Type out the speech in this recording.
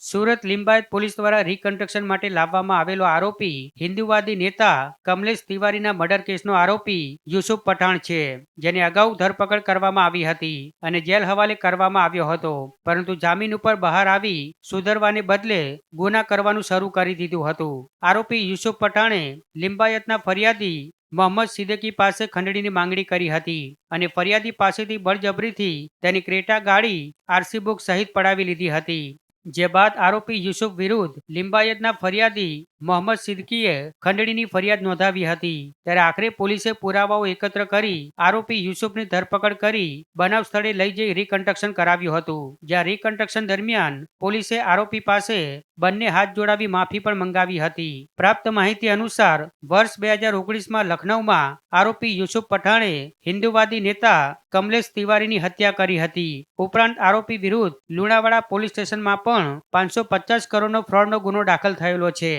Surat Limbayat police દ્વારા reconstruction માટે લાવવામાં આવેલો આરોપી હિન્દુવાદી નેતા કમલેશ તિવારીના મર્ડર કેસનો આરોપી યુસુફ પઠાણ છે, જેને અગાઉ ધરપકડ કરવામાં આવી હતી અને જેલ હવાલે કરવામાં આવ્યો હતો, પરંતુ જામીન ઉપર બહાર આવી સુધરવાને બદલે ગુના કરવાનું શરૂ કરી દીધું હતું. આરોપી યુસુફ પઠાણે લિંબાયતના ફરિયાદી મોહમ્મદ સિદ્દીકી પાસે ખંડણીની માંગણી કરી હતી અને ફરિયાદી પાસેથી બળજબરીથી તેની ક્રેટા ગાડી આરસી બુક સહિત પડાવી લીધી હતી. જે બાદ આરોપી યુસુફ વિરુદ્ધ લિંબાયતના ફરિયાદી મોહમ્મદ સિદ્દીકીએ ખંડણીની ફરિયાદ નોંધાવી હતી. ત્યારે આખરે પોલીસે પુરાવાઓ એકત્ર કરી આરોપી યુસુફની ધરપકડ કરી બનાવ સ્થળે લઈ જઈ રિકન્સ્ટ્રક્શન કરાવ્યું હતું. જ્યાં રિકન્સ્ટ્રક્શન દરમિયાન પોલીસે આરોપી પાસે બંને હાથ જોડાવી માફી પણ મંગાવી હતી. પ્રાપ્ત માહિતી અનુસાર વર્ષ 2019માં લખનૌમાં આરોપી યુસુફ પઠાણે હિન્દુવાદી નેતા કમલેશ તિવારીની હત્યા કરી હતી. ઉપરાંત આરોપી વિરુદ્ધ લુણાવાડા પોલીસ સ્ટેશનમાં પણ 550 કરોડનો ફ્રોડનો ગુનો દાખલ થયેલો છે.